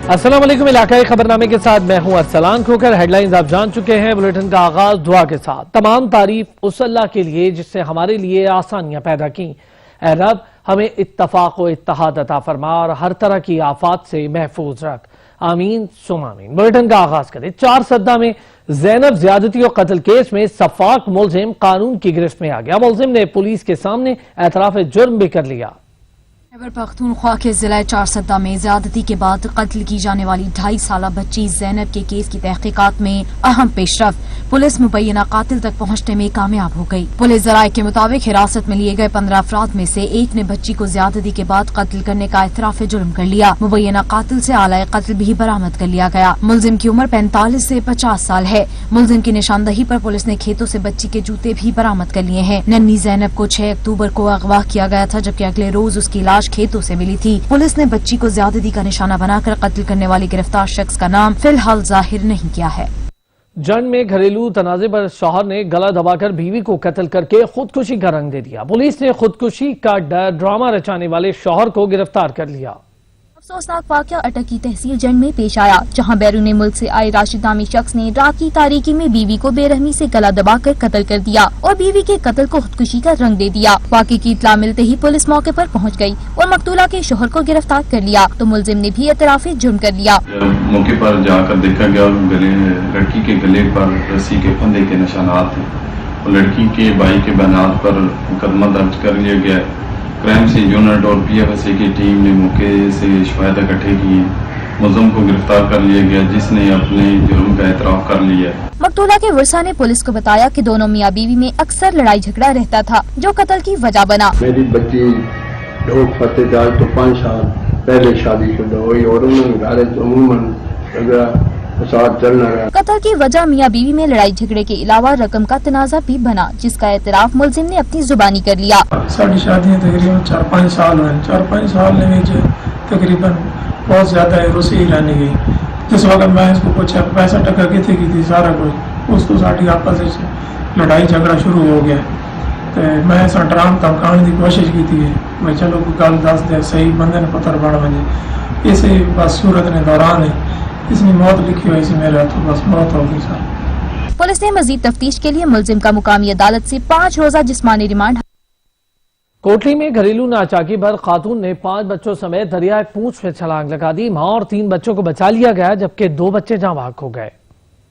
السلام علیکم، علاقائی خبرنامے کے ساتھ میں ہوں ارسلان کھوکر۔ ہیڈ لائنز آپ جان چکے ہیں۔ بلیٹن کا آغاز دعا کے ساتھ۔ تمام تعریف اس اللہ کے لیے جس نے ہمارے لیے آسانیاں پیدا کی۔ اے رب، ہمیں اتفاق و اتحاد عطا فرما اور ہر طرح کی آفات سے محفوظ رکھ، آمین ثم آمین۔ بلیٹن کا آغاز کریں۔ 4 سدہ میں زینب زیادتی اور قتل کیس میں سفاک ملزم قانون کی گرفت میں آ گیا۔ ملزم نے پولیس کے سامنے اعتراف جرم بھی کر لیا۔ خیبر پختونخوا کے ضلع 4 سدہ میں زیادتی کے بعد قتل کی جانے والی 2.5 سالہ بچی زینب کے کیس کی تحقیقات میں اہم پیش رفت۔ پولیس مبینہ قاتل تک پہنچنے میں کامیاب ہو گئی۔ پولیس ذرائع کے مطابق حراست میں لیے گئے 15 افراد میں سے ایک نے بچی کو زیادتی کے بعد قتل کرنے کا اعتراف جرم کر لیا۔ مبینہ قاتل سے آلہ قتل بھی برآمد کر لیا گیا۔ ملزم کی عمر 45 سے 50 سال ہے۔ ملزم کی نشاندہی پر پولیس نے کھیتوں سے بچی کے جوتے بھی برآمد کر لیے ہیں۔ ننھی زینب کو 6 اکتوبر کو اغوا کیا گیا تھا، جبکہ اگلے روز اس کی لاش کھیتوں سے ملی تھی۔ پولیس نے بچی کو زیادتی کا نشانہ بنا کر قتل کرنے والی گرفتار شخص کا نام فی الحال ظاہر نہیں کیا ہے۔ جنگ میں گھریلو تنازع پر شوہر نے گلا دبا کر بیوی کو قتل کر کے خودکشی کا رنگ دے دیا۔ پولیس نے خودکشی کا ڈرامہ رچانے والے شوہر کو گرفتار کر لیا۔ افسوسناک واقعہ اٹک کی تحصیل جنگ میں پیش آیا، جہاں بیرون ملک سے آئے راشد نامی شخص نے رات کی تاریکی میں بیوی کو بے رحمی سے گلا دبا کر قتل کر دیا اور بیوی کے قتل کو خودکشی کا رنگ دے دیا۔ واقعے کی اطلاع ملتے ہی پولیس موقع پر پہنچ گئی اور مقتولہ کے شوہر کو گرفتار کر لیا، تو ملزم نے بھی اعتراف جرم کر لیا۔ موقع پر جا کر دیکھا گیا لڑکی کے گلے پر رسی کے پھندے کے نشانات تھے اور لڑکی کے بھائی کے بیانات پر مقدمہ درج کر لیا گیا۔ کرائم سی یونٹ اور پی ایف ایس اے کی ٹیم نے موقع سے شواہد اکٹھے کیے۔ ملزم کو گرفتار کر لیا گیا، جس نے اپنے جرم کا اعتراف کر لیا۔ مقتولہ کے ورثہ نے پولیس کو بتایا کہ دونوں میاں بیوی میں اکثر لڑائی جھگڑا رہتا تھا، جو قتل کی وجہ بنا۔ میری بچی ڈھوک فتح جال تو 5 سال پہلے شادی شدہ ہوئی اور انہوں نے گھر عموماً فساد چلنا رہا۔ قتل کی وجہ میاں بیوی میں لڑائی جھگڑے کے علاوہ رقم کا تنازع بھی بنا، جس کا اعتراف ملزم نے اپنی زبانی کر لیا۔ ساری شادیاں تقریباً 4-5 سال ہوئے۔ 4-5 سال میں تقریباً بہت زیادہ روسی رہنے گئی۔ جس وقت میں اس کو پوچھا پیسہ ٹکا کتنے کی تھی سارا کچھ، اس کو ساری آپس لڑائی جھگڑا شروع ہو گیا۔ تو میں ایسا ڈرام دھمکانے کی کوشش کی تھی، میں چلو کوئی گل دس دے صحیح بندے نے پتھر بڑھ بنے، اسے بس صورت نے دوران ہے اس نے موت لکھی ہوئی، میرے ہاتھوں بس موت ہو گئی سر۔ پولیس نے مزید تفتیش کے لیے ملزم کا مقامی عدالت سے 5 روزہ جسمانی ریمانڈ۔ کوٹلی میں گھریلو ناچاکی پر خاتون نے 5 بچوں سمیت دریائے پونچھ میں چھلانگ لگا دی۔ ماں اور 3 بچوں کو بچا لیا گیا، جبکہ 2 بچے جاں بحق ہو گئے۔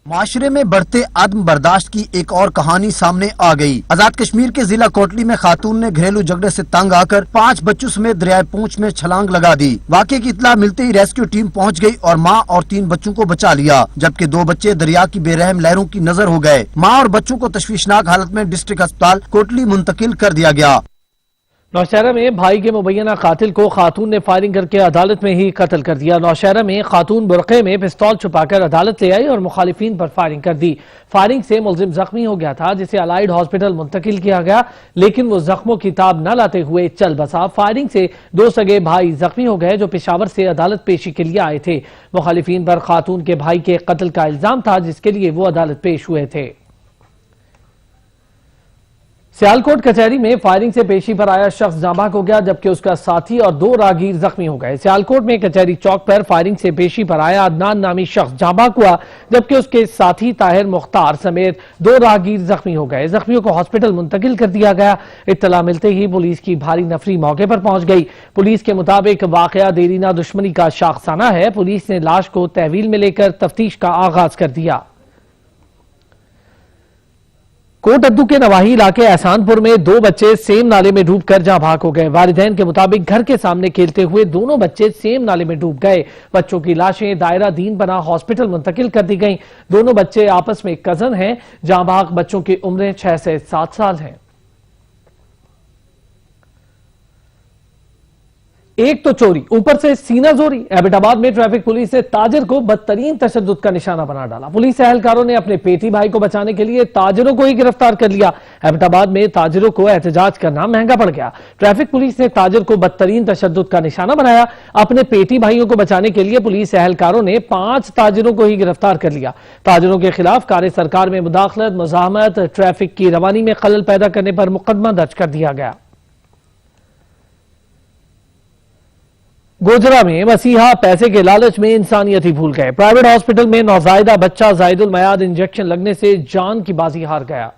معاشرے میں بڑھتے عدم برداشت کی ایک اور کہانی سامنے آ گئی۔ آزاد کشمیر کے ضلع کوٹلی میں خاتون نے گھریلو جھگڑے سے تنگ آ کر 5 بچوں سمیت دریائے پونچھ میں چھلانگ لگا دی۔ واقعے کی اطلاع ملتے ہی ریسکیو ٹیم پہنچ گئی اور ماں اور 3 بچوں کو بچا لیا، جبکہ 2 بچے دریا کی بے رحم لہروں کی نظر ہو گئے۔ ماں اور بچوں کو تشویشناک حالت میں ڈسٹرکٹ ہسپتال کوٹلی منتقل کر دیا گیا۔ نوشہرہ میں بھائی کے مبینہ قاتل کو خاتون نے فائرنگ کر کے عدالت میں ہی قتل کر دیا۔ نوشہرہ میں خاتون برقعے میں پستول چھپا کر عدالت لے آئی اور مخالفین پر فائرنگ کر دی۔ فائرنگ سے ملزم زخمی ہو گیا تھا، جسے الائیڈ ہاسپٹل منتقل کیا گیا، لیکن وہ زخموں کی تاب نہ لاتے ہوئے چل بسا۔ فائرنگ سے 2 سگے بھائی زخمی ہو گئے، جو پشاور سے عدالت پیشی کے لیے آئے تھے۔ مخالفین پر خاتون کے بھائی کے قتل کا الزام تھا، جس کے لیے وہ عدالت پیش ہوئے تھے۔ سیالکوٹ کچہری میں فائرنگ سے پیشی پر آیا شخص جاں بحق ہو گیا، جبکہ اس کا ساتھی اور 2 راہگیر زخمی ہو گئے۔ سیالکوٹ میں کچہری چوک پر فائرنگ سے پیشی پر آیا عدنان نامی شخص جاں بحق ہوا، جبکہ اس کے ساتھی طاہر مختار سمیت 2 راہگیر زخمی ہو گئے۔ زخمیوں کو ہاسپٹل منتقل کر دیا گیا۔ اطلاع ملتے ہی پولیس کی بھاری نفری موقع پر پہنچ گئی۔ پولیس کے مطابق واقعہ دیرینہ دشمنی کا شاخسانہ ہے۔ پولیس نے لاش کو تحویل میں لے کر تفتیش کا آغاز کر دیا۔ کوٹ ادو کے نواحی علاقے احسان پور میں 2 بچے سیم نالے میں ڈوب کر جاں بحق ہو گئے۔ والدین کے مطابق گھر کے سامنے کھیلتے ہوئے دونوں بچے سیم نالے میں ڈوب گئے۔ بچوں کی لاشیں دائرہ دین بنا ہاسپٹل منتقل کر دی گئیں۔ دونوں بچے آپس میں کزن ہیں۔ جاں بحق بچوں کی عمریں 6 سے 7 سال ہیں۔ ایک تو چوری، اوپر سے سینہ زوری۔ ایبٹ آباد میں ٹریفک پولیس نے تاجر کو بدترین تشدد کا نشانہ بنا ڈالا۔ پولیس اہلکاروں نے اپنے پیٹی بھائی کو بچانے کے لیے تاجروں کو ہی گرفتار کر لیا۔ ایبٹ آباد میں تاجروں کو احتجاج کرنا مہنگا پڑ گیا۔ ٹریفک پولیس نے تاجر کو بدترین تشدد کا نشانہ بنایا۔ اپنے پیٹی بھائیوں کو بچانے کے لیے پولیس اہلکاروں نے 5 تاجروں کو ہی گرفتار کر لیا۔ تاجروں کے خلاف کار سرکار میں مداخلت، مزاحمت، ٹریفک کی روانی میں خلل پیدا کرنے پر مقدمہ درج کر دیا گیا۔ गोजरा में मसीहा पैसे के लालच में इंसानियत ही भूल गए। प्राइवेट हॉस्पिटल में नौजायदा बच्चा जायदुल मयाद इंजेक्शन लगने से जान की बाजी हार गया।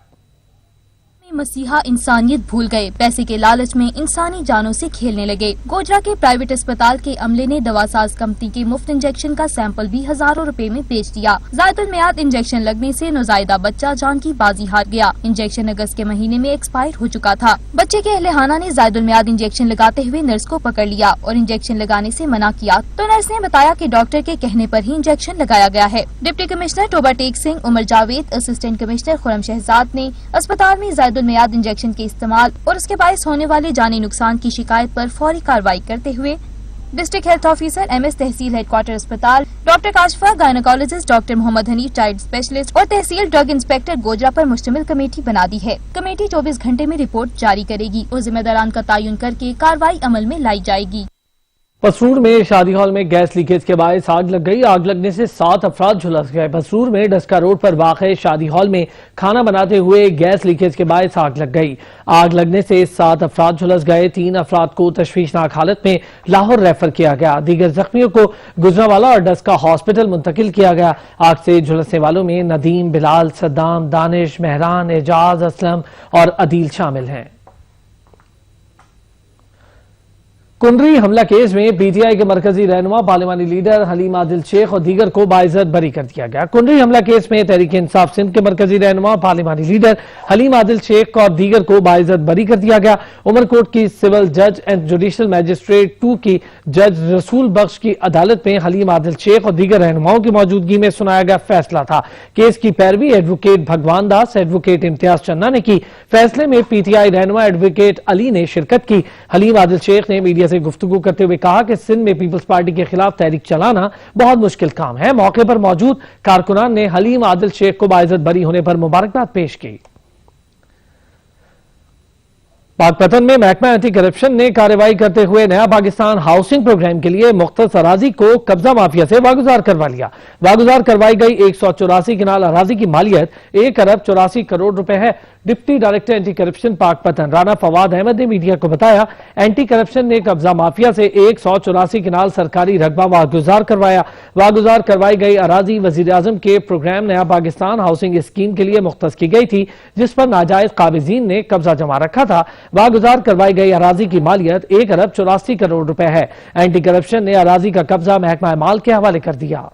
मसीहा इंसानियत भूल गए, पैसे के लालच में इंसानी जानों से खेलने लगे। गोजरा के प्राइवेट अस्पताल के अमले ने दवासाज कंपनी के मुफ्त इंजेक्शन का सैंपल भी हजारों रुपए में बेच दिया। जायदुल मियाद इंजेक्शन लगने से नौजायदा बच्चा जान की बाजी हार गया। इंजेक्शन अगस्त के महीने में एक्सपायर हो चुका था। बच्चे के अहलेखाना ने जायदुल मियाद इंजेक्शन लगाते हुए नर्स को पकड़ लिया और इंजेक्शन लगाने से मना किया तो नर्स ने बताया कि डॉक्टर के कहने पर ही इंजेक्शन लगाया गया है। Deputy commissioner Toba Tek Singh, Umar Javed, assistant commissioner Khurram Shahzad ने अस्पताल में जायदुल मियाद इंजेक्शन के इस्तेमाल और उसके बायस होने वाले जानी नुकसान की शिकायत पर फौरी कार्रवाई करते हुए डिस्ट्रिक्ट हेल्थ ऑफिसर MS तहसील हेडक्वार्टर अस्पताल, doctor Kashfa gynaecologist, doctor Mohammad Hanif child specialist और तहसील ड्रग इंस्पेक्टर गोजरा पर मुश्तमिल कमेटी बना दी है। कमेटी 24 घंटे में रिपोर्ट जारी करेगी और जिम्मेदारान का तयन करके कार्रवाई अमल में लाई जाएगी। पसरूर में शादी हॉल में गैस लीकेज के बायस आग लग गई। आग लगने से 7 अफराद झुलस गए। पसरूर में डस्का रोड पर वाक़े शादी हॉल में खाना बनाते हुए गैस लीकेज के बायस आग लग गई। आग लगने से 7 अफराद झुलस गए। 3 अफराद को तशवीशनाक हालत में लाहौर रेफर किया गया। दीगर जख्मियों को गुजरावाला और डस्का हॉस्पिटल मुंतकिल किया गया। आग से झुलसने वालों में नदीम, बिलाल, सद्दाम, दानिश, मेहरान, एजाज, असलम और अदील शामिल हैं। कुंडरी हमला केस में PTI के मरकजी रहनुमा पार्लिमानी लीडर हलीम आदिल शेख और दीगर को बाइज्जत बरी कर दिया गया। कुंडरी हमला केस में तहरीक इंसाफ सिंध के मरकजी रहनुमा पार्लिमानी लीडर हलीम आदिल शेख और दीगर को बाइज्जत बरी कर दिया गया। उमरकोट की सिविल जज एंड जुडिशल मैजिस्ट्रेट 2 की जज रसूल बख्श की अदालत में हलीम आदिल शेख और दीगर रहनुमाओं की मौजूदगी में सुनाया गया फैसला था। केस की पैरवी एडवोकेट भगवान दास, एडवोकेट इम्तियाज चन्ना ने की। फैसले में PTI रहनुमा एडवोकेट अली ने शिरकत की। हलीम आदिल शेख ने मीडिया से गुफ्तगू करते हुए कहा कि सिंध में पीपल्स पार्टी के खिलाफ तहरीक चलाना बहुत मुश्किल काम है। मौके पर मौजूद कारकुनान ने हलीम आदिल शेख को बाइज्जत बरी होने पर मुबारकबाद पेश की। पाकपतन में महकमा एंटी करप्शन ने कार्रवाई करते हुए नया पाकिस्तान हाउसिंग प्रोग्राम के लिए मुख्तस अराजी को कब्जा माफिया से वागुजार करवा लिया। वागुजार करवाई गई 184 किनाल अराजी की मालियत 1 अरब 84 करोड़ रुपए है। Deputy director anti corruption Pakpattan Rana Fawad Ahmed ने मीडिया को बताया, एंटी करप्शन ने कब्जा माफिया से 184 किनाल सरकारी रकबा वागुजार करवाया। वागुजार करवाई गई अराजी वजीर आजम के प्रोग्राम नया पाकिस्तान हाउसिंग स्कीम के लिए मुख्तस की गई थी, जिस पर नाजायज काबिजीन ने कब्जा जमा रखा था। वागुजार करवाई गई अराजी की मालियत 1 अरब 84 करोड़ रुपए है। एंटी करप्शन ने अराजी का कब्जा महकमा माल के हवाले कर दिया।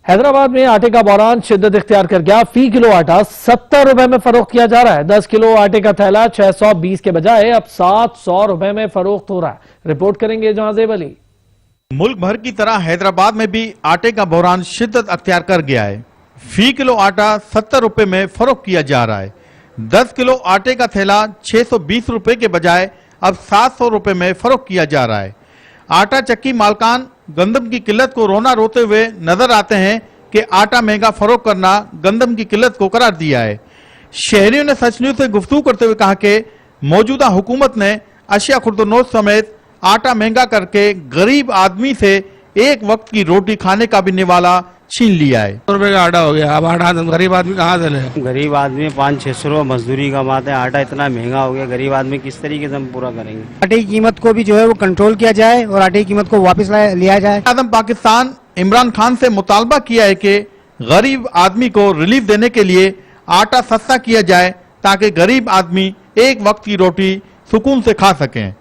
हैदराबाद में आटे का बहरान शिद्दत इख्तियार कर गया। फी किलो आटा 70 रुपए में फरोख्त किया जा रहा है। 10 किलो आटे का थैला 620 के बजाय अब 700 रुपए में फरोख्त हो रहा है। रिपोर्ट करेंगे जहांजेब अली। मुल्क भर की तरह हैदराबाद में भी आटे का बहरान शिद्दत अख्तियार कर गया है। फी किलो आटा 70 रुपए में फरोख्त किया जा रहा है। 10 किलो आटे का थैला 620 रुपए के बजाय अब 700 रुपए में फरोख्त किया जा रहा है। आटा चक्की मालकान गंदम की किल्लत को रोना रोते हुए नजर आते हैं कि आटा महंगा फरोख्त करना गंदम की किल्लत को करार दिया है। शहरियों ने सच न्यूज से गुफ्तगू करते हुए कहा कि मौजूदा हुकूमत ने अशिया खुर्दनोश समेत आटा महंगा करके गरीब आदमी से एक वक्त की रोटी खाने का भी निवाला छीन लिया है। 100 रुपए का आटा हो गया। अब आटा गरीब आदमी कहाँ से ले? गरीब आदमी 500-600 रुपये मजदूरी कमाते हैं, आटा इतना महंगा हो गया, गरीब आदमी किस तरीके से हम पूरा करेंगे? आटे की कीमत को भी जो है वो कंट्रोल किया जाए और आटे की कीमत को वापस लिया जाए। आज़म पाकिस्तान इमरान खान से मुतालबा किया है कि गरीब आदमी को रिलीफ देने के लिए आटा सस्ता किया जाए ताकि गरीब आदमी एक वक्त की रोटी सुकून से खा सकें।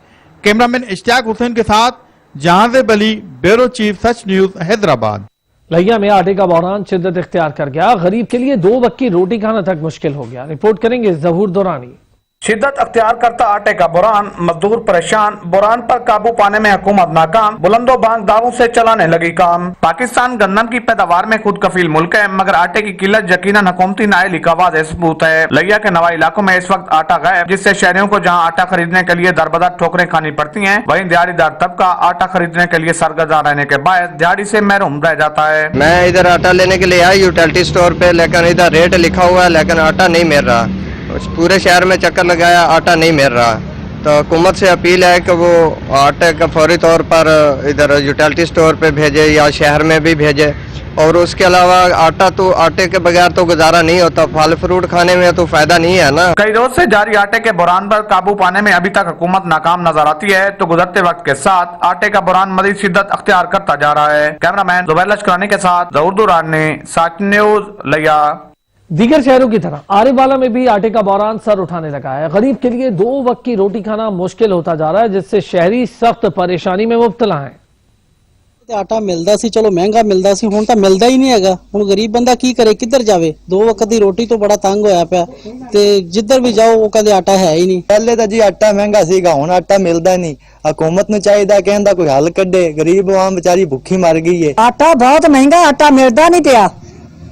कैमरामैन इश्तियाक हुसैन के साथ जहांजेब अली, ब्यूरो चीफ, सच न्यूज, हैदराबाद। लहिया में आटे का बहरान शिद्दत इख्तियार कर गया। गरीब के लिए 2 वक्त की रोटी खाना तक मुश्किल हो गया। रिपोर्ट करेंगे जहूर दुरानी। शिद्दत अख्तियार करता आटे का बुरान, मजदूर परेशान, बुरान पर काबू पाने में हुकूमत नाकाम, बुलंदो बांग दावों से चलाने लगी काम। पाकिस्तान गन्नम की पैदावार में खुद कफील मुल्क है, मगर आटे की किल्लत यकीनन हुकूमती नाइल का वाज़ेह सबूत है। लिया के नवाई इलाकों में इस वक्त आटा गायब, जिससे शहरियों को जहाँ आटा खरीदने के लिए दरबदर ठोकरें खानी पड़ती हैं, वहीं दिहाड़ीदार तबका आटा खरीदने के लिए सरगर्दा रहने के बाद दिहाड़ी से महरूम रह जाता है। मैं इधर आटा लेने के लिए आया यूटिलिटी स्टोर पे, लेकिन इधर रेट लिखा हुआ है लेकिन आटा नहीं मिल रहा। पूरे शहर में चक्कर लगाया, आटा नहीं मिल रहा। तो हुकूमत से अपील है कि वो आटे का फौरी तौर पर इधर यूटिलिटी स्टोर पे भेजे या शहर में भी भेजे। और उसके अलावा आटे के बगैर तो गुजारा नहीं होता, फल फ्रूट खाने में तो फायदा नहीं है ना। कई रोज से जारी आटे के बुरान पर काबू पाने में अभी तक हुकूमत नाकाम नजर आती है, तो गुजरते वक्त के साथ आटे का बुरान मजीद शिद्दत अख्तियार करता जा रहा है। कैमरामैन जुबैर लश्करानी के साथ जहूर दुरानी, साक न्यूज, लिया। दीगर शहरों की तरह आरेवाला में भी आटे का बहरान सर उठाने लगा है। गरीब के लिए 2 वक्त की रोटी खाना मुश्किल होता जा रहा है, जिससे शहरी सख्त परेशानी में मुब्तला है। आटा मिलता सी, चलो महंगा मिलता सी, हुण तां मिलदा ही नहीं हैगा। हुण गरीब बंदा की करे, किधर जावे? 2 वक्त की रोटी तो बड़ा तंग होया पिया ते जिधर भी जाओ वो कहंदे आटा है ही नहीं। पहले तो जी आटा महंगा सीगा, हुण आटा मिलदा नहीं। हुकूमत नूं चाहिदा कि इहदा कोई हल कढे, गरीब आवाम बेचारी भुखी मर गई है। आटा बहुत महंगा, आटा मिलदा नहीं पिया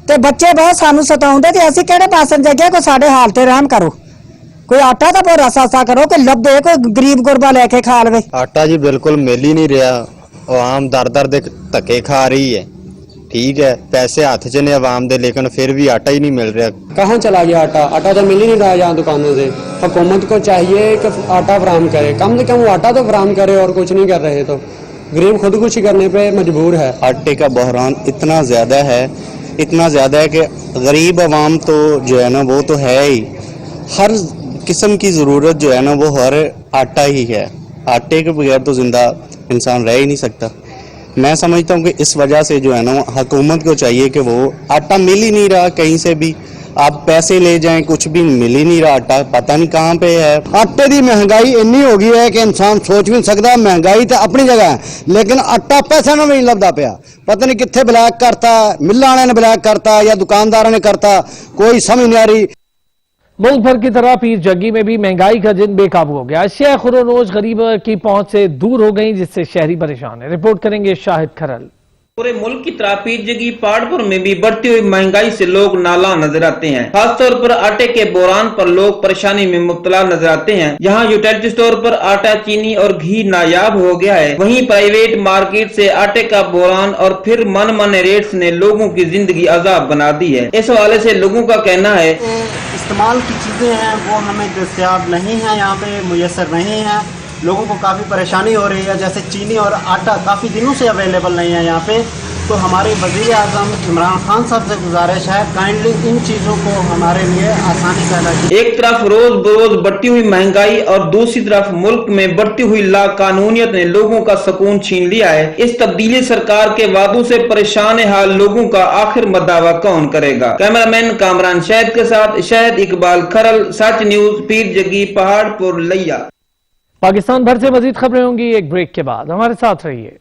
ते बच्चे बहुत सानू सताउंदे ते असीं किहड़े पासे जाइए? कोई साडे हाल ते रहम करो, कोई आटा तो भोरा सस्ता करो कि लब्बे कोई गरीब गुरबा लेके खा लवे। आटा जी बिल्कुल मिल ही नहीं रहा, आवाम दर दर दे धक्के खा रही है। ठीक है, पैसे हाथ च ने आवाम दे, लेकिन फिर भी आटा ही नहीं मिल रहा। कहाँ चला गया आटा? आटा तो मिल ही नहीं रहा यहाँ दुकानों से। हुकूमत को चाहिए कि आटा फराहम करे, कम से कम वो आटा तो फराहम करे, और कुछ नहीं कर रहे तो गरीब खुदकुशी करने पे मजबूर है। आटे का बहरान इतना ज्यादा है कि गरीब आवाम तो जो है ना वो तो है ही, हर किस्म की जरूरत जो है ना वो हर आटा ही है। आटे के बगैर तो जिंदा इंसान रह ही नहीं सकता। मैं समझता हूँ कि इस वजह से जो है ना हुकूमत को चाहिए कि वो आटा मिल ही नहीं रहा कहीं से भी, आप पैसे ले जाएं कुछ भी मिल ही नहीं रहा, आटा पता नहीं कहाँ पे है। आटे की महंगाई इन्नी हो गई है कि इंसान सोच भी नहीं सकता। महंगाई तो अपनी जगह है, लेकिन आटा पैसा ना भी नहीं लभदा पिया। पता नहीं कितने ब्लैक करता, मिल वाले ने ब्लैक करता या दुकानदारों ने करता, कोई समझ नहीं आ रही। मुल्क भर की तरह पीर जग्गी में भी महंगाई का जिन बेकाबू हो गया। अशिया खुरोनोश गरीब की पहुंच से दूर हो गई, जिससे शहरी परेशान है। रिपोर्ट करेंगे शाहिद खरल। पूरे मुल्क की तरह पीर जग्गी पहाड़पुर में भी बढ़ती हुई महंगाई से लोग नाला नजर आते हैं। खासतौर पर आटे के बोरान पर लोग परेशानी में मुब्तला नजर आते हैं। यहाँ यूटिलिटी स्टोर पर आटा, चीनी और घी नायाब हो गया है, वहीं प्राइवेट मार्केट से आटे का बोरान और फिर मन माने रेट्स ने लोगों की जिंदगी अजाब बना दी है। इस हवाले से लोगों का कहना है इस्तेमाल की चीजें हैं वो हमें दस्तयाब नहीं है, यहाँ पे मुयसर नहीं है। लोगों को काफ़ी परेशानी हो रही है, जैसे चीनी और आटा काफ़ी दिनों से अवेलेबल नहीं है यहाँ पे। तो हमारे वज़ीर आज़म इमरान खान साहब से गुजारिश है काइंडली इन चीज़ों को हमारे लिए आसानी पैदा की। एक तरफ रोज बरोज बढ़ती हुई महंगाई और दूसरी तरफ मुल्क में बढ़ती हुई लाकानूनियत ने लोगों का सुकून छीन लिया है। इस तब्दीली सरकार के वादों से परेशान हाल लोगों का आखिर मदावा कौन करेगा? कैमरामैन कामरान शहद के साथ शहद इकबाल खरल, सच न्यूज, पीर जग्गी, पहाड़पुर, लिया। पाकिस्तान भर से मजीद खबरें होंगी एक ब्रेक के बाद, हमारे साथ रहिए।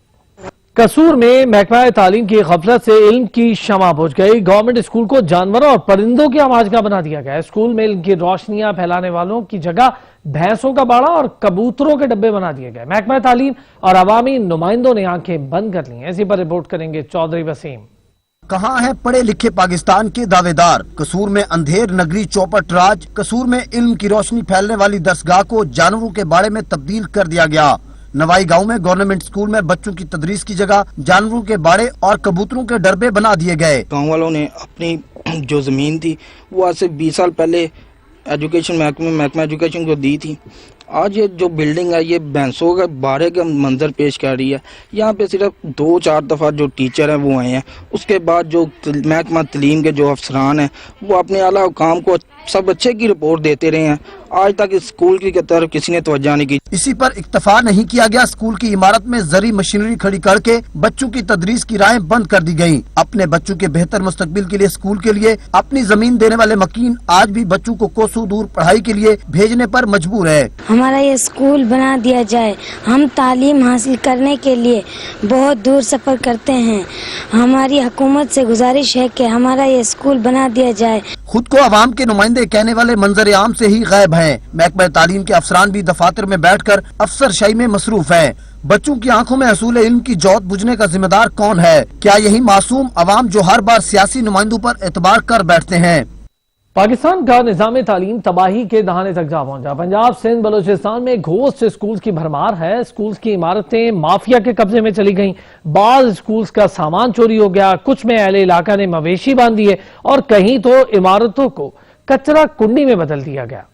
कसूर में महकमा तालीम की गफलत से इल्म की शमा बुझ गई। गवर्नमेंट स्कूल को जानवरों और परिंदों की आमाजगाह बना दिया गया। स्कूल में इल्म की रोशनियां फैलाने वालों की जगह भैंसों का बाड़ा और कबूतरों के डब्बे बना दिए गए। महकमा तालीम और अवामी नुमाइंदों ने आंखें बंद कर ली हैं। इसी पर रिपोर्ट करेंगे चौधरी वसीम। कहाँ है पढ़े लिखे पाकिस्तान के दावेदार? कसूर में अंधेर नगरी चौपट राज। कसूर में इल्म की रोशनी फैलने वाली दरसगाह को जानवरों के बाड़े में तब्दील कर दिया गया। नवाई गांव में गवर्नमेंट स्कूल में बच्चों की तदरीस की जगह जानवरों के बाड़े और कबूतरों के डरबे बना दिए गए। गाँव वालों ने अपनी जो जमीन थी वो आज से 20 साल पहले एजुकेशन महकमा एजुकेशन को दी थी। आज ये जो बिल्डिंग है ये भैंसों के बाड़े का मंजर पेश कर रही है। यहाँ पे सिर्फ 2-4 दफ़ा जो टीचर हैं वो आए हैं, उसके बाद जो महकमा तालीम के जो अफसरान हैं वो अपने आला हुकाम को सब अच्छे की रिपोर्ट देते रहे हैं। आज तक इस स्कूल की तरफ किसी ने तवज्जो नहीं की। इसी पर इक्तफा नहीं किया गया। स्कूल की इमारत में जरी मशीनरी खड़ी करके बच्चों की तदरीस की राहें बंद कर दी गयी। अपने बच्चों के बेहतर मुस्तकबिल के लिए स्कूल के लिए अपनी जमीन देने वाले मकीन आज भी बच्चों को कोसों दूर पढ़ाई के लिए भेजने पर मजबूर है। हमारा ये स्कूल बना दिया जाए, हम तालीम हासिल करने के लिए बहुत दूर सफर करते हैं। हमारी हुकूमत से गुजारिश है कि हमारा ये स्कूल बना दिया जाए। खुद को अवाम के नुमाइंदे कहने वाले मंजर आम से ही गायब हैं। महकमा तालीम के अफसरान भी दफातर में बैठकर अफसरशाही में मसरूफ हैं। बच्चों की आंखों में असूल इल्म की जौत बुझने का जिम्मेदार कौन है? क्या यही मासूम अवाम जो हर बार सियासी नुमाइंदों पर एतबार कर बैठते हैं? पाकिस्तान का निजाम तालीम तबाही के दहाने तक जा पहुंचा। पंजाब, सिंध, बलोचिस्तान में घोस्ट स्कूल की भरमार है। स्कूल की इमारतें माफिया के कब्जे में चली गईं। बाज स्कूल का सामान चोरी हो गया। कुछ में अहले इलाका ने मवेशी बांध दिए और कहीं तो इमारतों को कचरा कुंडी में बदल दिया गया।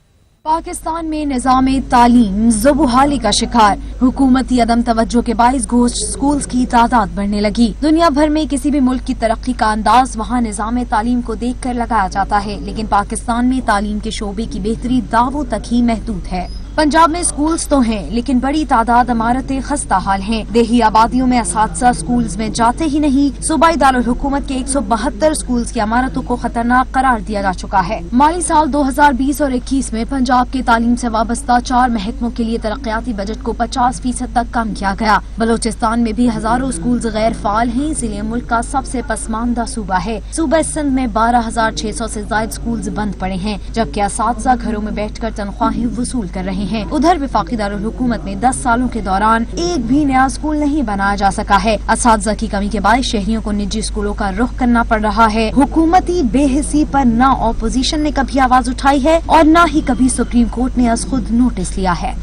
पाकिस्तान में निज़ाम तालीम ज़ुबूहाली का शिकार। हुकूमती अदम तवज्जो के बाइस घोस्ट स्कूल्स की तादाद बढ़ने लगी। दुनिया भर में किसी भी मुल्क की तरक्की का अंदाज वहाँ निज़ाम तालीम को देख कर लगाया जाता है, लेकिन पाकिस्तान में तालीम के शोबे की बेहतरी दावों तक ही महदूद है। पंजाब में स्कूल्स तो हैं, लेकिन बड़ी तादाद इमारतें खस्ता हाल हैं। देही आबादियों में असातिज़ा स्कूल्स में जाते ही नहीं। सूबाई दारुल हुकूमत के 172 स्कूल्स की इमारतों को खतरनाक करार दिया जा चुका है। माली साल 2020 और 21 में पंजाब के तालीम से वाबस्ता 4 महकमों के लिए तरक्याती बजट को 50% तक कम किया गया। बलोचिस्तान में भी हजारों स्कूल्स गैर फाल हैं, इसलिए मुल्क का सबसे पसमानदा सूबा है। सूबा सिंध में 12,600 से ज्यादा स्कूल्स बंद पड़े हैं, जबकि असातिज़ा घरों में बैठकर तनख्वाहें वसूल कर रहे हैं। उधर वफाकी दारुल हुकूमत में 10 सालों के दौरान एक भी नया स्कूल नहीं बनाया जा सका है। असातिज़ा की कमी के बायस शहरियों को निजी स्कूलों का रुख करना पड़ रहा है। हुकूमती बेहिसी पर न ऑपोजिशन ने कभी आवाज उठाई है और न ही कभी सुप्रीम कोर्ट ने आज खुद नोटिस लिया है।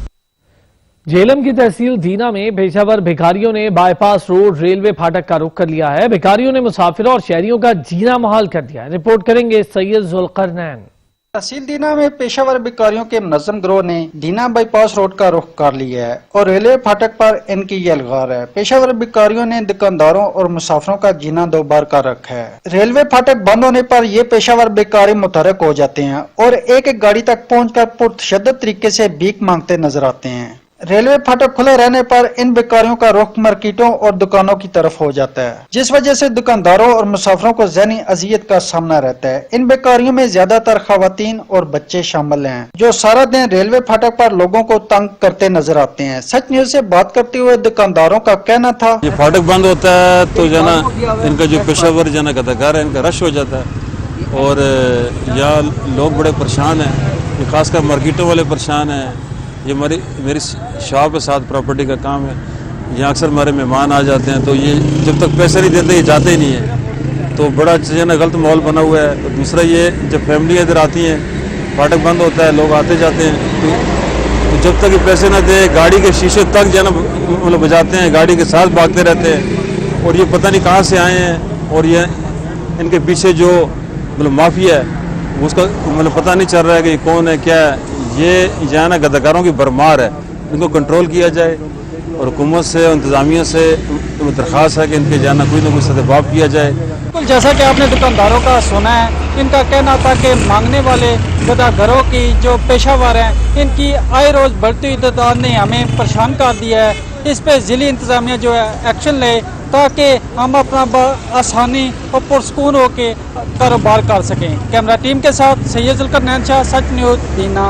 झेलम की तहसील दीना में पेशावर भिखारियों ने बाईपास रोड रेलवे फाटक का रुख कर लिया है। भिखारियों ने मुसाफिरों और शहरियों का जीना मुहाल कर दिया है। रिपोर्ट करेंगे सैयद जुल्करनैन। तहसील दीना में पेशावर भिखारियों के मुनज़्ज़म गिरोह ने दीना बाईपास रोड का रुख कर लिया है और रेलवे फाटक पर इनकी ये अलगार है। पेशावर भिखारियों ने दुकानदारों और मुसाफिरों का जीना दो बार कर रखा है। रेलवे फाटक बंद होने पर ये पेशावर भिखारी मुतहरक हो जाते हैं और एक एक गाड़ी तक पहुंचकर पुरतशद्दुद तरीके से भीख मांगते नजर आते हैं। रेलवे फाटक खुले रहने पर इन बेकारियों का रुख मार्केटों और दुकानों की तरफ हो जाता है, जिस वजह से दुकानदारों और मुसाफिरों को ज़हनी अजियत का सामना रहता है। इन बेकारियों में ज्यादातर खवातीन और बच्चे शामिल हैं, जो सारा दिन रेलवे फाटक पर लोगों को तंग करते नजर आते हैं। सच न्यूज से बात करते हुए दुकानदारों का कहना था, ये फाटक बंद होता है तो जना इनका जो पेशावर जना कदाकार है, इनका रश हो जाता है और यहाँ लोग बड़े परेशान हैं, खासकर मार्केटों वाले परेशान हैं। ये मेरी शॉप के साथ प्रॉपर्टी का काम है, यहाँ अक्सर हमारे मेहमान आ जाते हैं, तो ये जब तक पैसे नहीं देते ये जाते ही नहीं है, तो बड़ा जो है ना गलत माहौल बना हुआ है। तो दूसरा ये जब फैमिली इधर आती हैं, फाटक बंद होता है, लोग आते जाते हैं, तो जब तक ये पैसे ना दे गाड़ी के शीशे तक जो है ना मतलब बजाते हैं, गाड़ी के साथ भागते रहते हैं और ये पता नहीं कहाँ से आए हैं और ये इनके पीछे जो मतलब माफिया है उसका मतलब पता नहीं चल रहा है कि ये कौन है क्या है। ये जो ना गद्दाकारों की भरमार है, इनको कंट्रोल किया जाए और हुकूमत से और इंतजामिया से दरख्वास्त है कि इनके जाना कोई ना कोई सदबाब किया जाए। बिल्कुल जैसा कि आपने दुकानदारों का सुना है, इनका कहना था कि मांगने वाले गद्दाकारों की जो पेशावर हैं, इनकी आए रोज बढ़ती हुई तादाद ने हमें परेशान कर दिया है। इस पे जिली इंतजामिया जो है एक्शन ले, ताकि हम अपना आसानी और पुरसकून होकर कारोबार कर सकें। कैमरा टीम के साथ सैयद जुल्करनैन शाह, सच न्यूज दीना।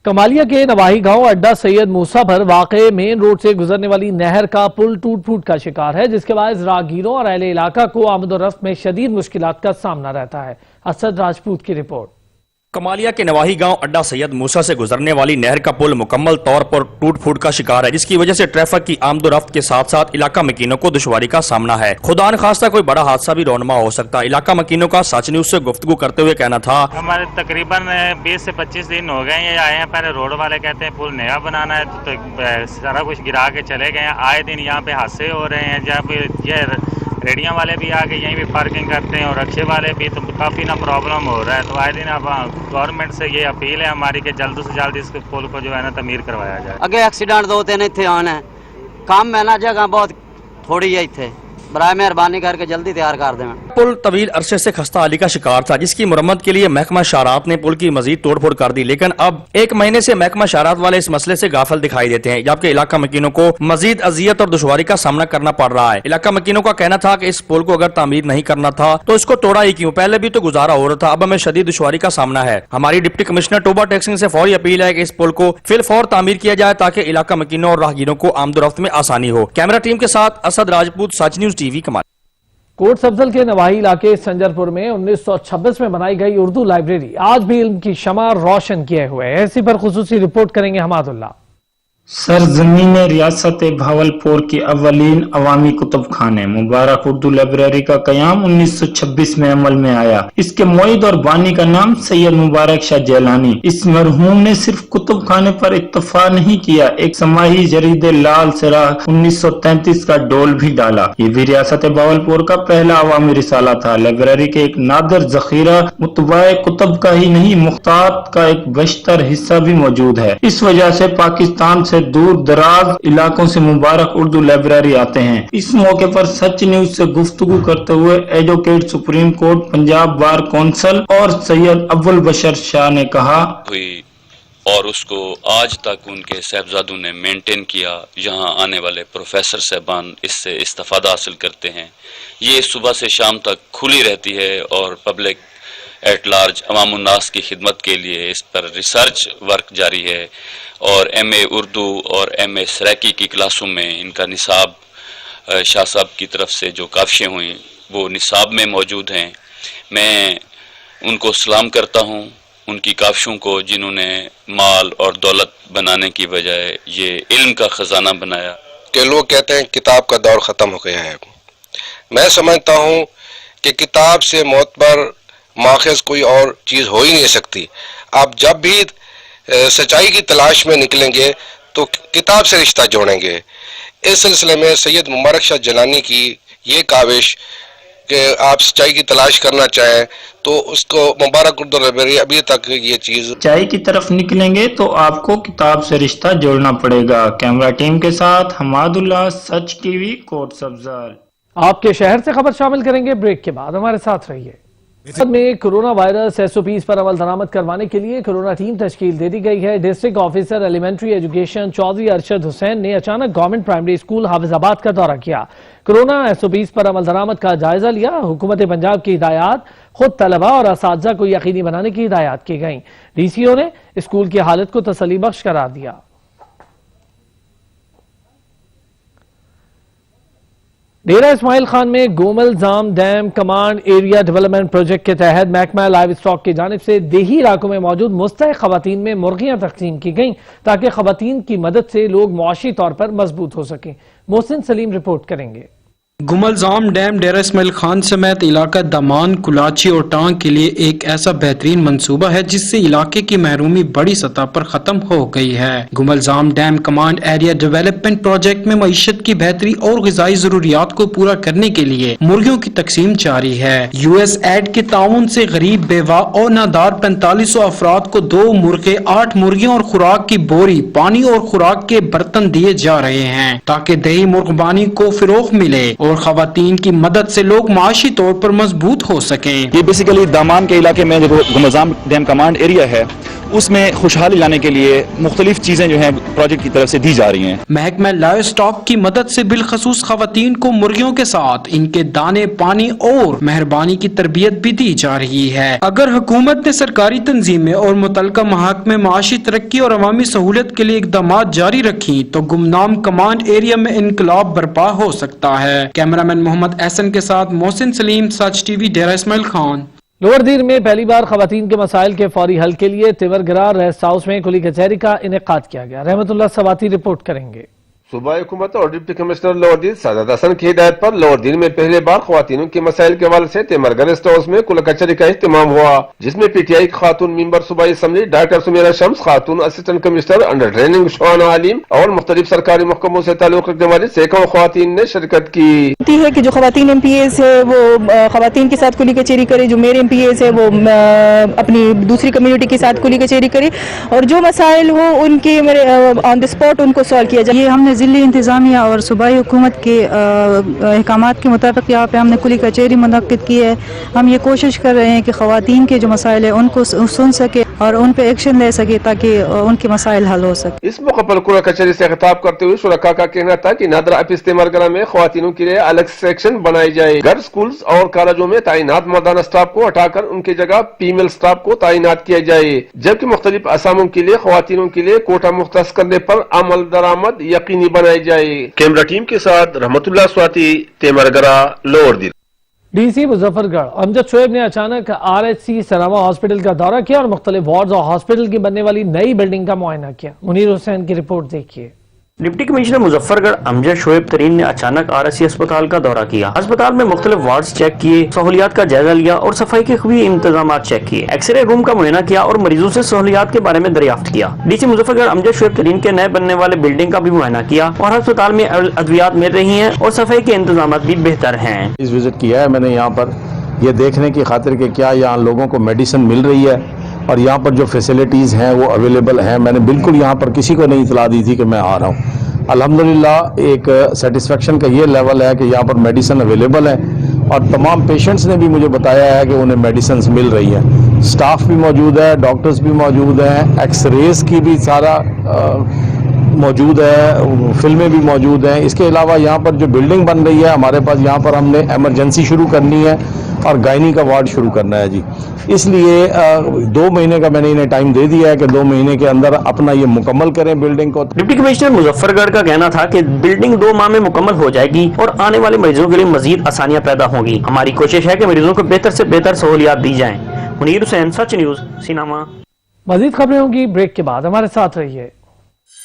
कमालिया के नवाही गांव अड्डा सैयद मूसा पर वाक़े मेन रोड से गुजरने वाली नहर का पुल टूट फूट का शिकार है, जिसके बाद राहगीरों और अहले इलाका को आमदोरफ्त में शदीद मुश्किलात का सामना रहता है। असद राजपूत की रिपोर्ट। कमालिया के नवाही गांव अड्डा सैयद मूसा से गुजरने वाली नहर का पुल मुकम्मल तौर पर टूट फूट का शिकार है, जिसकी वजह से ट्रैफिक की आमदोरफ्त के साथ साथ इलाका मकीनों को दुश्वारी का सामना है। खुदा न खास्ता कोई बड़ा हादसा भी रौनमा हो सकता है। इलाका मकीनों का सच न्यूज से गुफ्तगू करते हुए कहना था, हमारे तकरीबन 20 से 25 दिन हो गए ये आए हैं। पहले रोड वाले कहते हैं पुल नया बनाना है, तो सारा कुछ गिरा के चले गए हैं। आए दिन यहाँ पे हादसे हो रहे हैं, जहाँ पे ये रेडियाँ वाले भी आके यहीं पे पार्किंग करते हैं और रक्शे वाले भी, तो काफ़ी ना प्रॉब्लम हो रहा है। तो आए दिन अब गवर्नमेंट से ये अपील है हमारी कि जल्द से जल्द इस पुल को जो है ना तमीर करवाया जाए। अगे एक्सीडेंट 2-3 इतने आना है, काम है ना जगह बहुत थोड़ी है इतने, बराए मेहरबानी करके जल्दी तैयार कर दें। पुल तवील अरसे से खस्ता हाली का शिकार था, जिसकी मुरम्मत के लिए महकमा शाहरात ने पुल की मजीद तोड़फोड़ कर दी, लेकिन अब 1 महीने से महकमा शाहरात वाले इस मसले से गाफिल दिखाई देते हैं, जबकि इलाका मकीनों को मजीद अजियत और दुश्वारी का सामना करना पड़ रहा है। इलाका मकीनों का कहना था कि इस पुल को अगर तामीर नहीं करना था तो इसको तोड़ा ही क्यों, पहले भी तो गुजारा हो रहा था, अब हमें शदीद दुश्वारी का सामना है। हमारी डिप्टी कमिश्नर टोबा टैक्सिंग से फौरी अपील है कि इस पुल को फिलफौर तामीर किया जाए, ताकि इलाका मकीनों और राहगीरों को आमदोरफ्त में आसानी हो। कैमरा टीम के साथ असद राजपूत, सच न्यूज टीवी, कमाल। कोट सब्जल के नवाही इलाके संजरपुर में 1926 में बनाई गई उर्दू लाइब्रेरी आज भी इल्म की शमा रोशन किए हुए है। इसी पर खुसूसी रिपोर्ट करेंगे हमादुल्लाह। सरजमीन रियासत भावलपुर के अवलीन अवामी कुतुब खाने मुबारक उर्दू लाइब्रेरी का कयाम 1926 में अमल में आया। इसके मुईद और बानी का नाम सैयद मुबारक शाह जैलानी। इस मरहूम ने सिर्फ कुतुब खाने पर इत्तफा नहीं किया, एक समाही जरीदे लाल सिराग 1933 का डोल भी डाला। ये भी रियासत भावलपुर का पहला अवामी रिसाला था। लाइब्रेरी के एक नादर जखीरा मुतबाए कुतुब का ही नहीं, मुख्तात का एक बशतर हिस्सा भी मौजूद है। इस वजह से पाकिस्तान से दूर दराज इलाकों से मुबारक उर्दू लाइब्रेरी आते हैं। इस मौके पर सच न्यूज से गुफ्तगू करते हुए advocate supreme court Punjab bar council और सैयद अव्वल बशर शाह ने कहा हुई और उसको आज तक उनके साहबजादों ने मेंटेन किया। यहाँ आने वाले प्रोफेसर साहबान इससे इस्तेफादा हासिल करते हैं। ये सुबह से शाम तक खुली रहती है और पब्लिक एट लार्ज अवाम उन्नास की खिदमत के लिए इस पर रिसर्च वर्क जारी है और एमए उर्दू और एमए सराकी की क्लासों में इनका निसाब शाह साहब की तरफ से जो काविशें हुई वो निसाब में मौजूद हैं। मैं उनको सलाम करता हूँ, उनकी काविशों को जिन्होंने माल और दौलत बनाने की बजाय ये इल्म का खजाना बनाया। कि लोग कहते हैं किताब का दौर ख़त्म हो गया है। मैं समझता हूँ कि किताब से मोतबर माखज़ कोई और चीज़ हो ही नहीं सकती। आप जब भी सच्चाई की तलाश में निकलेंगे तो किताब से रिश्ता जोड़ेंगे। इस सिलसिले में सैयद मुबारक शाह जैलानी की ये काविश कि आप सच्चाई की तलाश करना चाहें तो उसको मुबारक उर्दू लाइब्रेरी अभी तक ये चीज़ सच्चाई की तरफ निकलेंगे तो आपको किताब से रिश्ता जोड़ना पड़ेगा। कैमरा टीम के साथ हमादुल्लाह, सच टीवी, कोट सब्जार। आपके शहर से खबर शामिल करेंगे ब्रेक के बाद, हमारे साथ रहिए। में कोरोना वायरस SOPs पर अमल दरामद करवाने के लिए कोरोना टीम तश्कील दे दी गई है। District officer elementary education Chaudhry Arshad Hussain ने अचानक गवर्नमेंट प्राइमरी स्कूल हाफिजाबाद का दौरा किया। कोरोना SOPs पर अमल दरामद का जायजा लिया। हुकूमत पंजाब की हिदायत खुद तलबा और असातिज़ा को यकीनी बनाने की हिदायत की गई। DCO ने स्कूल की हालत को तसल्ली बख्श करार दिया। डेरा इस्माइल खान में Gomal Zam dam command area development project के तहत महकमा लाइव स्टॉक की जानिब से देही इलाकों में मौजूद मुस्तहिक खवातीन में मुर्गियां तकसीम की गईं ताकि खवातीन की मदद से लोग मुआशी तौर पर मजबूत हो सकें। मोहसिन सलीम रिपोर्ट करेंगे। गुमलजाम डैम डेरा इस्माइल खान समेत इलाका दमान, कुलाची और टांग के लिए एक ऐसा बेहतरीन मंसूबा है जिससे इलाके की महरूमी बड़ी सतह पर खत्म हो गई है। Gomal Zam dam command area development project में मईशत की बेहतरी और ग़िज़ाई ज़रूरियात को पूरा करने के लिए मुर्गियों की तकसीम जारी है। USAID के ताउन से गरीब, बेवा और नादार 4500 अफराद को 2 मुर्गे, 8 मुर्गियों और खुराक की बोरी, पानी और खुराक के बर्तन दिए जा रहे हैं ताकि दही मुर्गबानी को फिरोग मिले और खवातीन की मदद से लोग माशी तौर पर मजबूत हो सकें। ये बेसिकली दामान के इलाके में जो गुमलजाम डैम कमांड एरिया है उसमें खुशहाली लाने के लिए मुख्तलिफ चीजें जो हैं प्रोजेक्ट की तरफ से दी जा रही हैं। महकमा लाइव स्टॉक की मदद से बिलखसूस खवातीन को मुर्गियों के साथ इनके दाने, पानी और मेहरबानी की तरबियत भी दी जा रही है। अगर हुकूमत ने सरकारी तंजीमें और मुतलका महकमे माशी तरक्की और अवामी सहूलियत के लिए इकदाम जारी रखी तो गुमनाम कमांड एरिया में इनकलाब बर्पा हो सकता है। कैमरामैन मोहम्मद एहसन के साथ मोहसिन सलीम, सच टीवी, डेरा इस्माइल खान। लोअर दीर में पहली बार खवातीन के मसाइल के फौरी हल के लिए तिवरगरा रेस्ट हाउस में खुली कचहरी का इनेकाद किया गया। रहमतुल्लाह सवाती रिपोर्ट करेंगे। सूबाई हुकूमत और डिप्टी कमिश्नर लोअर दीर सादात हसन की हिदायत पर लोअर दीर में पहले बार खवातीनों के मसाइल के हवाले से तिवरगरा रेस्ट हाउस में खुला कचहरी का इख्तिमाम हुआ, जिसमें PTI खातून मेंबर सूबाई असम्बली डॉक्टर सुमेरा शम्स, खातून असिस्टेंट कमिश्नर अंडर ट्रेनिंग शाना आलिम और मुख्तलिफ सरकारी महकमों से ताल्लुक रखने वाली सैकड़ों खवातीन ने शिरकत की है कि जो खवातीन MPAs है वो खवातीन के साथ खुली कचहरी करे, जो मेरे MPAs है वो अपनी दूसरी कम्युनिटी के साथ खुली कचहरी करे और जो मसाइल हो उनके मेरे ऑन द स्पॉट उनको सॉल्व किया जाए। ये हमने ज़िली इंतज़ामिया और सूबाई हुकूमत के अहकामात के मुताबिक यहाँ पे हमने खुली कचहरी मुनक्किद की है। हम ये कोशिश कर रहे हैं कि ख़वातीन के जो मसाइल है उनको सुन सके और उन पे एक्शन ले सके ताकि उनके मसाइल हल हो सके। इस मौके पर खुला कचहरी से खिताब करते हुए शुरका का कहना था कि नादरा ऑफिस तिवरगरा में खवातीनों के लिए अलग सेक्शन बनाई जाए। घर, स्कूल्स और कॉलेजों में तैनात मर्दाना स्टाफ को हटाकर उनकी जगह फीमेल स्टाफ को तैनात किया जाए, जबकि मुख्तलिफ असामों के लिए खवातीनों के लिए कोटा मुख्तस करने पर अमल दरामद यकीनी बनाई जाए। कैमरा टीम के साथ रहमतुल्लाह स्वाति, तिवरगरा, लोअर दीर। डीसी मुजफ्फरगढ़ अमजद शोएब ने अचानक आरएचसी सनामा हॉस्पिटल का दौरा किया और मुख्तलिफ वार्ड्स और हॉस्पिटल की बनने वाली नई बिल्डिंग का मुआयना किया। मुनीर हुसैन की रिपोर्ट देखिए। डिप्टी कमिश्नर मुजफ्फरगढ़ अमजद शोएब तरीन ने अचानक आरएचसी अस्पताल का दौरा किया। अस्पताल में मुख्तलिफ वार्ड्स चेक किए, सहूलियात का जायजा लिया और सफाई के खूबी इंतजाम चेक किए। एक्सरे रूम का मुआयना किया और मरीजों से सहूलियात के बारे में दरियाफ्त किया। डीसी मुजफ्फरगढ़ अमजद शोएब तरीन के नए बनने वाले बिल्डिंग का भी मुआयना किया और अस्पताल में अद्वियात मिल रही है और सफाई के इंतजाम भी बेहतर है। इस विजिट किया है मैंने यहाँ पर ये देखने की खातिर कि क्या यहाँ लोगों को मेडिसिन मिल रही है और यहाँ पर जो फैसिलिटीज़ हैं वो अवेलेबल हैं। मैंने बिल्कुल यहाँ पर किसी को नहीं इतला दी थी कि मैं आ रहा हूँ। अल्हम्दुलिल्लाह एक सेटिस्फेक्शन का ये लेवल है कि यहाँ पर मेडिसिन अवेलेबल है और तमाम पेशेंट्स ने भी मुझे बताया है कि उन्हें मेडिसिन मिल रही है। स्टाफ भी मौजूद है, डॉक्टर्स भी मौजूद हैं, एक्सरेज की भी सारा मौजूद है, फिल्में भी मौजूद हैं। इसके अलावा यहाँ पर जो बिल्डिंग बन रही है हमारे पास, यहाँ पर हमने एमरजेंसी शुरू करनी है और गायनी का वार्ड शुरू करना है जी। इसलिए 2 महीने का मैंने इन्हें टाइम दे दिया है कि 2 महीने के अंदर अपना ये मुकम्मल करें बिल्डिंग को। डिप्टी कमिश्नर मुजफ्फरगढ़ का कहना था कि बिल्डिंग 2 माह में मुकम्मल हो जाएगी और आने वाले मरीजों के लिए मजीद आसानियां पैदा होंगी। हमारी कोशिश है कि मरीजों को बेहतर से बेहतर सहूलियात दी जाएं। मुनीर हुसैन, सच न्यूज, सिनामा। मजीद खबरें होंगी ब्रेक के बाद, हमारे साथ रहिए।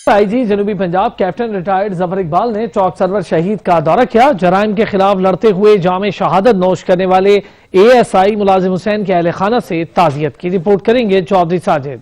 आईजी जनूबी पंजाब कैप्टन रिटायर्ड जफर इकबाल ने चौक सरवर शहीद का दौरा किया। जराइम के खिलाफ लड़ते हुए जामे शहादत नोश करने वाले एएसआई मुलाजिम हुसैन के अहले खाना से ताजियत की। रिपोर्ट करेंगे Chaudhry Sajid.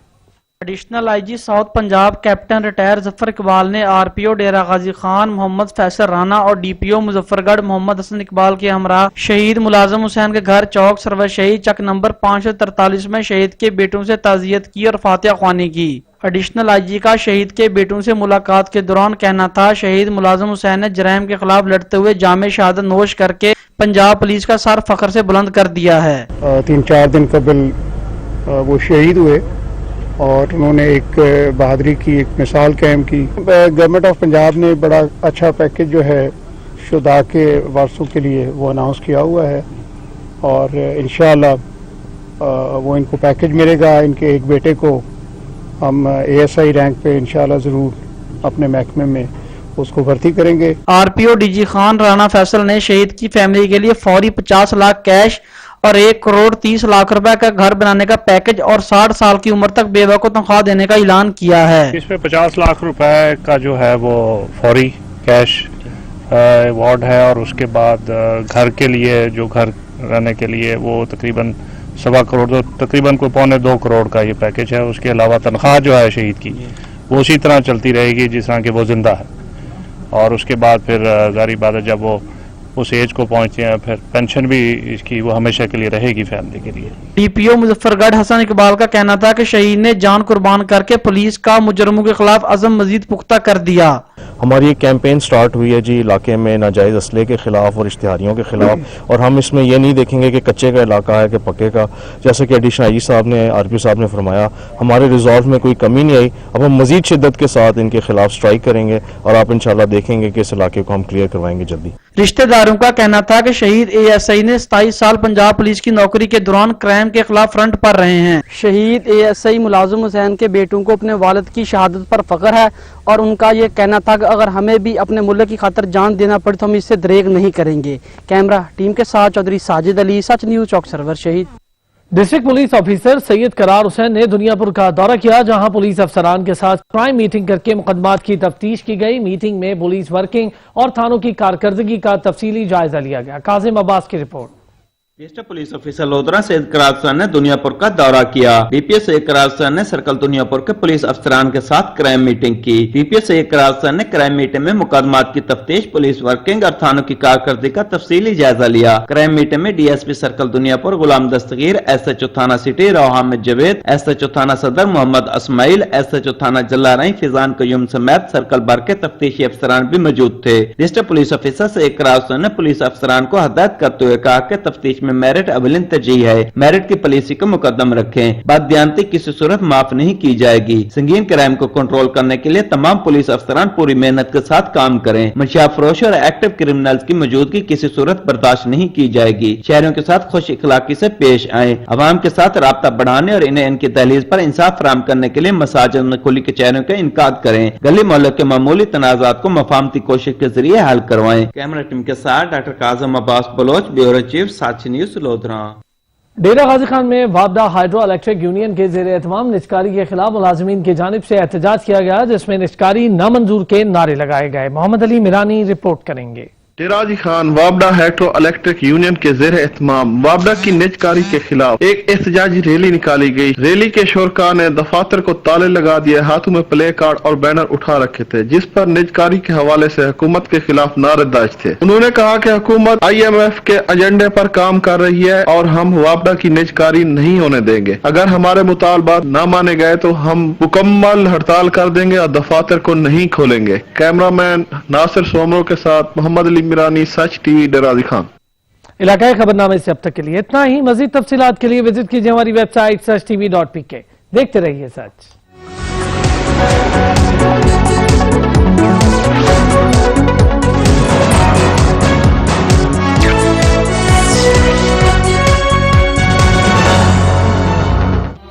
Additional IG south Punjab captain retire Zafar Iqbal ने आरपीओ डेरा गाजी खान मोहम्मद फैसल राना और डीपीओ मुजफ्फरगढ़ मोहम्मद हसन इकबाल के हमरा शहीद मुलाजिम हुसैन के घर चौक सरवर शहीद चक नंबर 543 में शहीद के बेटों से ताजियत की और फातिहा ख्वानी की। एडिशनल आईजी का शहीद के बेटों से मुलाकात के दौरान कहना था, शहीद मुलाजिम हुसैन ने जराइम के खिलाफ लड़ते हुए जामे शहादत नोश करके पंजाब पुलिस का सर फख्र से बुलंद कर दिया है। 3-4 दिन कबल वो शहीद हुए और उन्होंने एक बहादुरी की एक मिसाल कायम की। गवर्नमेंट ऑफ पंजाब ने बड़ा अच्छा पैकेज जो है शुदा के वारसों के लिए वो अनाउंस किया हुआ है और इंशाअल्लाह वो इनको पैकेज मिलेगा। इनके एक बेटे को हम एएसआई रैंक पे इंशाअल्लाह जरूर अपने महकमे में उसको भर्ती करेंगे। आरपीओ डीजी खान राणा फैसल ने शहीद की फैमिली के लिए फौरी 50 लाख कैश और 1 करोड़ 30 लाख रुपए का घर बनाने का पैकेज और 60 साल की उम्र तक बेवा को तनख्वाह देने का ऐलान किया है। इसमें 50 लाख रुपए का जो है वो फौरी कैश अवार्ड है और उसके बाद घर के लिए जो घर रहने के लिए वो तकरीबन 1.25 करोड़, तकरीबन कोई 1.25 करोड़ का ये पैकेज है। उसके अलावा तनख्वाह जो है शहीद की वो उसी तरह चलती रहेगी जिस तरह कि वो जिंदा है और उसके बाद फिर जारी बात है जब वो उस एज को पहुंचते हैं फिर पेंशन भी इसकी वो हमेशा के लिए रहेगी फैमिली के लिए। डीपीओ मुजफ्फरगढ़ हसन इकबाल का कहना था कि शहीद ने जान कुर्बान करके पुलिस का मुजरमों के खिलाफ अज़म मजीद पुख्ता कर दिया। हमारी एक कैंपेन स्टार्ट हुई है जी इलाके में नाजायज़ असले के खिलाफ और इश्तिहारियों के खिलाफ और हम इसमें ये नहीं देखेंगे कि कच्चे का इलाका है कि पक्के का। जैसे कि एडिशनल आईजी साहब ने आरपी साहब ने फरमाया, हमारे रिजॉल्व में कोई कमी नहीं आई। अब हम मजीद शिद्दत के साथ इनके खिलाफ स्ट्राइक करेंगे और आप इंशाल्लाह देखेंगे कि इस इलाके को हम क्लियर करवाएंगे जल्दी। रिश्तेदारों का कहना था कि शहीद एएसआई ने 27 साल पंजाब पुलिस की नौकरी के दौरान क्राइम के खिलाफ फ्रंट पर रहे हैं। शहीद एएसआई मुलाजिम हुसैन के बेटों को अपने वालिद की शहादत पर फख्र है और उनका ये कहना था कि अगर हमें भी अपने मुल्क की खातिर जान देना पड़े तो हम इससे दरेग नहीं करेंगे। कैमरा टीम के साथ चौधरी साजिद अली, सच न्यूज, चौक सरवर शहीद। District police officer Syed Qarar Hussain ने दुनियापुर का दौरा किया, जहां पुलिस अफसरान के साथ क्राइम मीटिंग करके मुकदमात की तफ्तीश की गई। मीटिंग में पुलिस वर्किंग और थानों की कारकर्दगी का तफसीली जायजा लिया गया। काजिम अब्बास की report. District police officer Lodhran Syed Qarar Hussain ने दुनियापुर का दौरा किया। डीपीएस सैयद करार हुसैन ने सर्कल दुनियापुर के पुलिस अफसरान के साथ क्राइम मीटिंग की। डीपीएस सैयद करार हुसैन ने क्राइम मीटिंग में मुकदमात की तफ्तीश, पुलिस वर्किंग और थानों की कारकर्दगी का तफसीली जायजा लिया। क्राइम मीटिंग में डीएसपी सर्कल दुनियापुर गुलाम दस्तगीर, एसएचओ थाना सिटी रोहामिद जवेद, एसएचओ थाना सदर मोहम्मद अस्माइल, एसएचओ थाना जल्लाराई फिजान कयूम समेत सर्कल भर के तफ्तीशी अफसरान भी मौजूद थे। District police officer Syed Qarar Hussain ने पुलिस अफसरान को हदायत करते हुए कहा कि तफ्तीश में मेरिट अवलिन तरजीह है। मेरिट की पॉलिसी को मुकद्दम रखें। बददियानती किसी सूरत माफ नहीं की जाएगी। संगीन क्राइम को कंट्रोल करने के लिए तमाम पुलिस अफसरान पूरी मेहनत के साथ काम करें। मंशियात फरोश और एक्टिव क्रिमिनल्स की मौजूदगी किसी सूरत बर्दाश्त नहीं की जाएगी। शहरियों के साथ खुश इखलाकी से पेश आए। अवाम के साथ राब्ता बढ़ाने और इन्हें इनकी दहलीज पर इंसाफ फराहम करने के लिए मसाजिद में खुली कचहरियों का इनकाद करें। गली मोहल्लों के मामूली तनाज़ात को मफाहमती कोशिश के जरिए हल करवाएं। कैमरा टीम के साथ doctor Kazim Abbas Baloch, bureau chief, Sakshi news, Lodhran. Dera Ghazi Khan में वाबडा हाइड्रो इलेक्ट्रिक यूनियन के जेर एहतमाम निजकारी के खिलाफ मुलाजिमीन की जानिब से एहतजाज किया गया, जिसमें निजकारी नामंजूर के नारे लगाए गए। मोहम्मद अली मिरानी रिपोर्ट करेंगे। डेरा Ghazi Khan वाबडा hydro electric union के जेर एहतमाम वाबडा की निजकारी के खिलाफ एक एहतजाजी रैली निकाली गई। रैली के शुरका ने दफातर को ताले लगा दिए, हाथों में प्ले कार्ड और बैनर उठा रखे थे, जिस पर निजकारी के हवाले से हुकूमत के खिलाफ नारेबाज थे। उन्होंने कहा कि हुकूमत IMF के एजेंडे पर काम कर रही है और हम वाबडा की निजकारी नहीं होने देंगे। अगर हमारे मुतालबात न माने गए तो हम मुकम्मल हड़ताल कर देंगे और दफातर को नहीं खोलेंगे। कैमरामैन नासिर सोमरो के साथ मोहम्मद अली मिरानी, सच टीवी, डेरा गाजी खान। इलाकाई खबरनामे से अब तक के लिए इतना ही। मजीद तफसीलात के लिए विजिट कीजिए हमारी वेबसाइट sach.tv.pk। देखते रहिए सच।